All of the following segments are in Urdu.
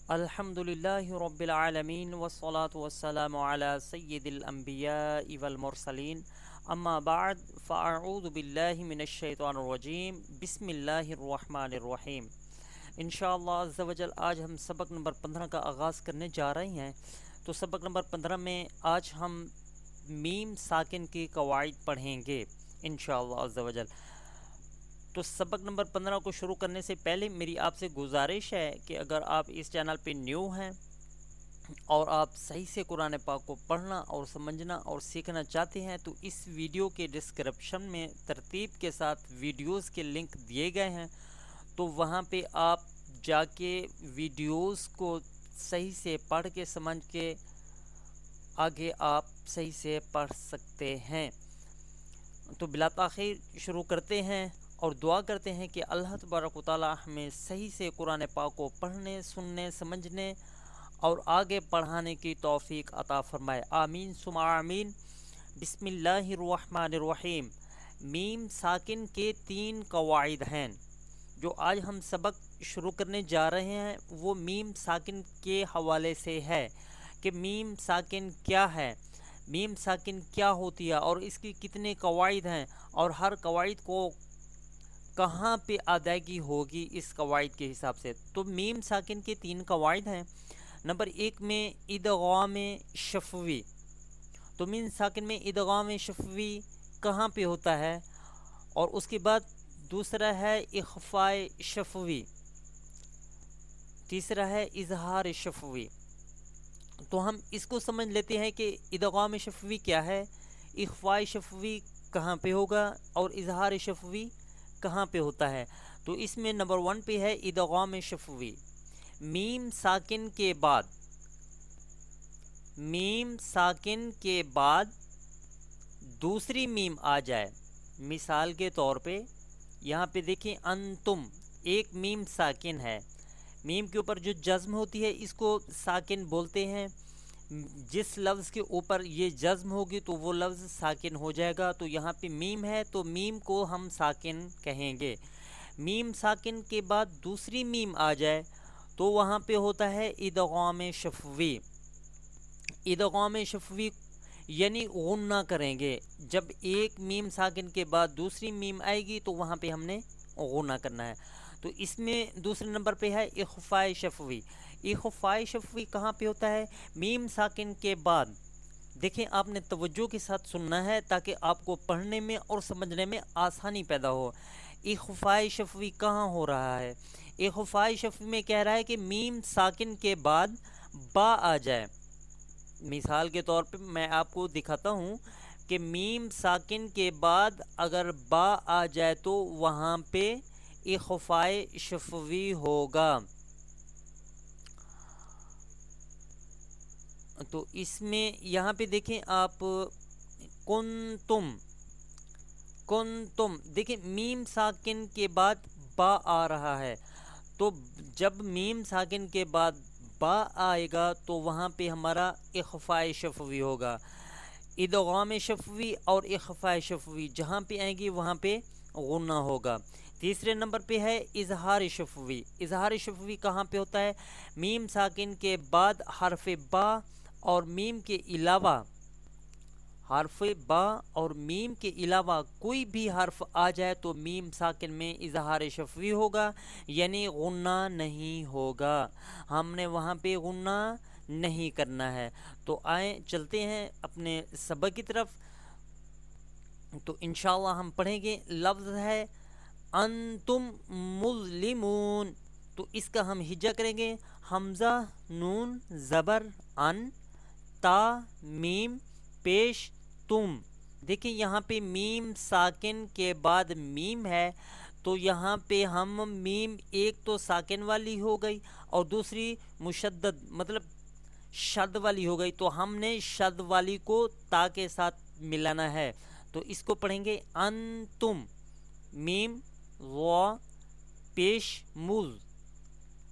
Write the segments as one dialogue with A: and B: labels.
A: الحمد لله رب العالمين والصلاة والسلام على سيد الأنبياء والمرسلين أما بعد فأعوذ بالله من الشيطان الرجيم بسم الله الرحمن الرحیم انشاءاللہ عز و جل آج ہم سبق نمبر 15 کا آغاز کرنے جا رہے ہیں۔ تو سبق نمبر 15 میں آج ہم میم ساکن کی قواعد پڑھیں گے انشاءاللہ عز و جل۔ تو سبق نمبر 15 کو شروع کرنے سے پہلے میری آپ سے گزارش ہے کہ اگر آپ اس چینل پہ نیو ہیں اور آپ صحیح سے قرآن پاک کو پڑھنا اور سمجھنا اور سیکھنا چاہتے ہیں تو اس ویڈیو کے ڈسکرپشن میں ترتیب کے ساتھ ویڈیوز کے لنک دیے گئے ہیں، تو وہاں پہ آپ جا کے ویڈیوز کو صحیح سے پڑھ کے سمجھ کے آگے آپ صحیح سے پڑھ سکتے ہیں۔ تو بلا تاخیر شروع کرتے ہیں اور دعا کرتے ہیں کہ اللہ تبارک و تعالی ہمیں صحیح سے قرآن پاک کو پڑھنے، سننے، سمجھنے اور آگے پڑھانے کی توفیق عطا فرمائے، آمین ثم آمین۔ بسم اللہ الرحمن الرحیم۔ میم ساکن کے 3 قواعد ہیں۔ جو آج ہم سبق شروع کرنے جا رہے ہیں وہ میم ساکن کے حوالے سے ہے کہ میم ساکن کیا ہے، میم ساکن کیا ہوتی ہے اور اس کی کتنے قواعد ہیں اور ہر قواعد کو کہاں پہ ادائیگی ہوگی اس قواعد کے حساب سے۔ تو میم ساکن کے 3 قواعد ہیں۔ نمبر 1 میں ادغام شفوی۔ تو میم ساکن میں ادغام شفوی کہاں پہ ہوتا ہے، اور اس کے بعد دوسرا ہے اخفاء شفوی، تیسرا ہے اظہار شفوی۔ تو ہم اس کو سمجھ لیتے ہیں کہ ادغام شفوی کیا ہے، اخفاء شفوی کہاں پہ ہوگا اور اظہار شفوی کہاں پہ ہوتا ہے۔ تو اس میں نمبر 1 پہ ہے ادغام شفوی۔ میم ساکن کے بعد، میم ساکن کے بعد دوسری میم آ جائے۔ مثال کے طور پہ یہاں پہ دیکھیں انتم، ایک میم ساکن ہے، میم کے اوپر جو جزم ہوتی ہے اس کو ساکن بولتے ہیں۔ جس لفظ کے اوپر یہ جزم ہوگی تو وہ لفظ ساکن ہو جائے گا۔ تو یہاں پہ میم ہے تو میم کو ہم ساکن کہیں گے۔ میم ساکن کے بعد دوسری میم آ جائے تو وہاں پہ ہوتا ہے ادغام شفوی۔ ادغام شفوی یعنی غنہ کریں گے، جب ایک میم ساکن کے بعد دوسری میم آئے گی تو وہاں پہ ہم نے غنہ کرنا ہے۔ تو اس میں دوسرے نمبر پہ ہے اخفاء شفوی۔ اخفاء شفوی کہاں پہ ہوتا ہے، میم ساکن کے بعد۔ دیکھیں آپ نے توجہ کے ساتھ سننا ہے تاکہ آپ کو پڑھنے میں اور سمجھنے میں آسانی پیدا ہو۔ اخفاء شفوی کہاں ہو رہا ہے، اخفاء شفوی میں کہہ رہا ہے کہ میم ساکن کے بعد با آ جائے۔ مثال کے طور پہ میں آپ کو دکھاتا ہوں کہ میم ساکن کے بعد اگر با آ جائے تو وہاں پہ اخفاء شفوی ہوگا۔ تو اس میں یہاں پہ دیکھیں آپ کنتم، کنتم دیکھیں میم ساکن کے بعد با آ رہا ہے، تو جب میم ساکن کے بعد با آئے گا تو وہاں پہ ہمارا اخفاء شفوی ہوگا۔ ادغام شفوی اور اخفاء شفوی جہاں پہ آئیں گی وہاں پہ غنہ ہوگا۔ تیسرے نمبر پہ ہے اظہار شفوی۔ اظہار شفوی کہاں پہ ہوتا ہے، میم ساکن کے بعد حرف با اور میم کے علاوہ، حرف با اور میم کے علاوہ کوئی بھی حرف آ جائے تو میم ساکن میں اظہار شفوی ہوگا، یعنی غنہ نہیں ہوگا، ہم نے وہاں پہ غنہ نہیں کرنا ہے۔ تو آئیں چلتے ہیں اپنے سبق کی طرف۔ تو انشاءاللہ ہم پڑھیں گے، لفظ ہے انتم مظلمون، تو اس کا ہم ہجا کریں گے، حمزہ نون زبر ان، تا میم پیش تم۔ دیکھیں یہاں پہ میم ساکن کے بعد میم ہے تو یہاں پہ ہم میم ایک تو ساکن والی ہو گئی اور دوسری مشدد مطلب شد والی ہو گئی، تو ہم نے شد والی کو تا کے ساتھ ملانا ہے۔ تو اس کو پڑھیں گے انتم، میم و پیش مز،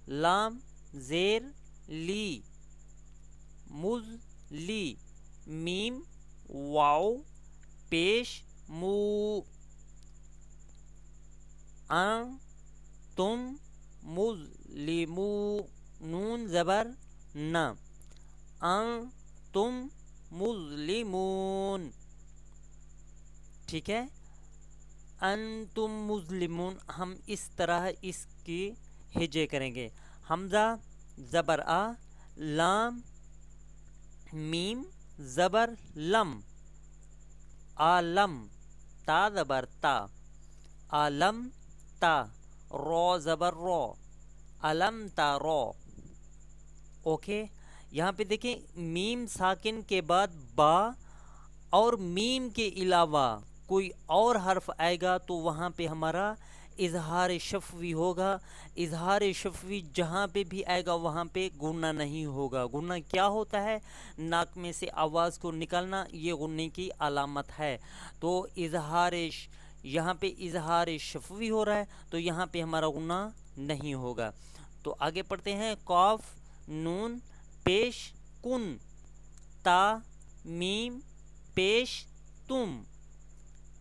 A: لام زیر لی، مز لی، میم واو پیش مو، ان تم مظلمو، نون زبر نا، انتم مظلمون، ٹھیک ہے، انتم مظلمون، ہم اس طرح اس کی ہجے کریں گے۔ حمزہ زبر آ، لام میم زبر لم، عالم، تا زبر تا، عالم تا، رو زبر رو، علم تا رو، اوکے۔ یہاں پہ دیکھیں میم ساکن کے بعد با اور میم کے علاوہ کوئی اور حرف آئے گا تو وہاں پہ ہمارا اظہار شفوی ہوگا۔ اظہار شفوی جہاں پہ بھی آئے گا وہاں پہ غنہ نہیں ہوگا۔ غنہ کیا ہوتا ہے؟ ناک میں سے آواز کو نکالنا، یہ غنے کی علامت ہے۔ تو یہاں پہ اظہار شفوی ہو رہا ہے تو یہاں پہ ہمارا غنہ نہیں ہوگا۔ تو آگے پڑھتے ہیں، قاف نون پیش کن، تا میم پیش تم،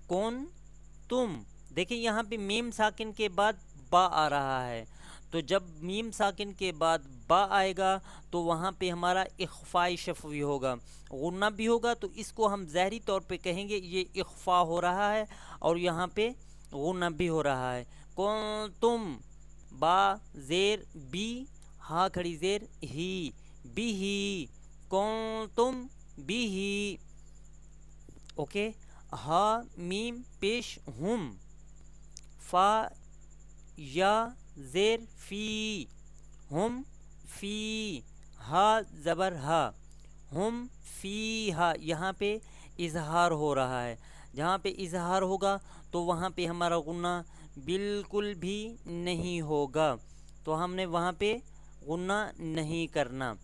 A: کون تم، دیکھیں یہاں پہ میم ساکن کے بعد با آ رہا ہے، تو جب میم ساکن کے بعد با آئے گا تو وہاں پہ ہمارا اخفاء شفوی ہوگا، غنہ بھی ہوگا، تو اس کو ہم ظاہری طور پہ کہیں گے یہ اخفاء ہو رہا ہے اور یہاں پہ غنہ بھی ہو رہا ہے۔ کون تم، با زیر بی، ہا کھڑی زیر ہی، بھی ہی، کون تم بھی ہی، اوکے۔ ہا میم پیش ہم، فا یا زیر فی، ہم فی، ہا زبر ہا، ہم فی ہا، یہاں پہ اظہار ہو رہا ہے، جہاں پہ اظہار ہوگا تو وہاں پہ ہمارا غنہ بالکل بھی نہیں ہوگا، تو ہم نے وہاں پہ غنہ نہیں کرنا۔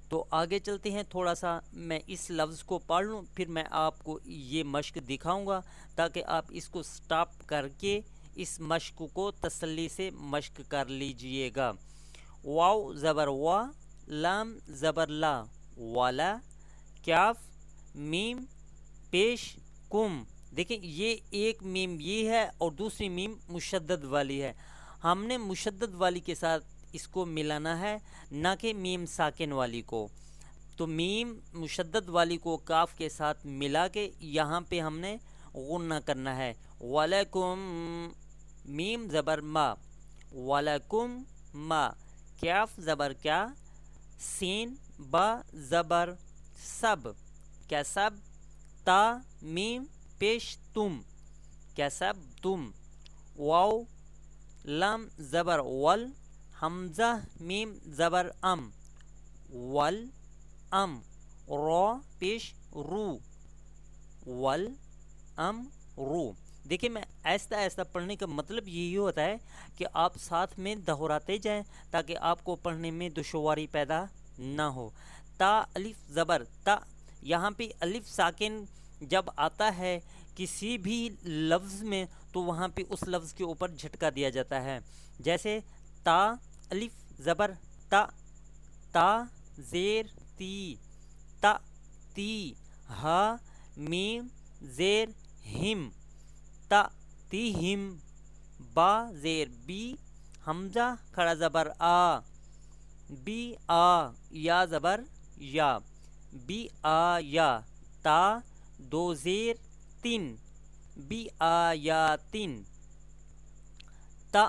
A: تو آگے چلتے ہیں، تھوڑا سا میں اس لفظ کو پڑھ لوں پھر میں آپ کو یہ مشق دکھاؤں گا تاکہ آپ اس کو سٹاپ کر کے اس مشق کو تسلی سے مشق کر لیجئے گا۔ واو زبر وا، لام زبر لا، والا، کاف میم پیش کم، دیکھیں یہ ایک میم یہ ہے اور دوسری میم مشدد والی ہے، ہم نے مشدد والی کے ساتھ اس کو ملانا ہے نہ کہ میم ساکن والی کو، تو میم مشدد والی کو کاف کے ساتھ ملا کے یہاں پہ ہم نے غنہ کرنا ہے۔ وَلَكُمْ میم زبر ما، وَلَكُمْ ما، کاف زبر کیا، سین با زبر سب، کیا سب، تا میم پیش تم، کیا سب تم، واو لام زبر ول، حمزہ میم زبر ام، ول ام، رو پیش رو، ول ام رو، دیکھیں میں ایسا ایسا پڑھنے کا مطلب یہی ہوتا ہے کہ آپ ساتھ میں دہراتے جائیں تاکہ آپ کو پڑھنے میں دشواری پیدا نہ ہو۔ تا الف زبر تا، یہاں پہ الف ساکن جب آتا ہے کسی بھی لفظ میں تو وہاں پہ اس لفظ کے اوپر جھٹکا دیا جاتا ہے، جیسے تا الف زبر تا، تا زیر تی، تا تی، ہا میم زیر ہم، تا تی ہم، با زیر بی، حمزہ کھڑا زبر آ، بی آ، یا زبر یا، بی آ یا، تا دو زیر تین، بی آ یا تین، تا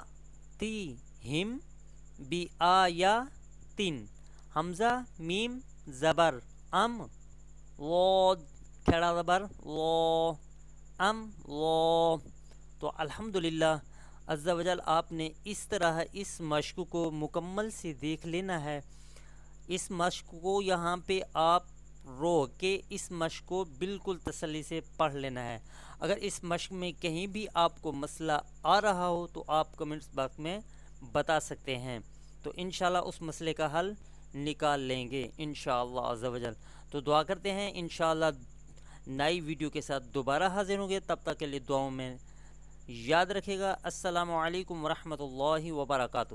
A: تی ہم، بی آ یا تین، حمزہ میم زبر ام، واد کھڑا زبر و، ام و، تو الحمدللہ عز و جل آپ نے اس طرح اس مشق کو مکمل سے دیکھ لینا ہے۔ اس مشق کو یہاں پہ آپ روک کے اس مشق کو بالکل تسلی سے پڑھ لینا ہے۔ اگر اس مشق میں کہیں بھی آپ کو مسئلہ آ رہا ہو تو آپ کمنٹس باکس میں بتا سکتے ہیں، تو انشاءاللہ اس مسئلے کا حل نکال لیں گے انشاءاللہ عز و جل۔ تو دعا کرتے ہیں انشاءاللہ نئی ویڈیو کے ساتھ دوبارہ حاضر ہوں گے، تب تک کے لیے دعاؤں میں یاد رکھے گا۔ السلام علیکم ورحمۃ اللہ وبرکاتہ۔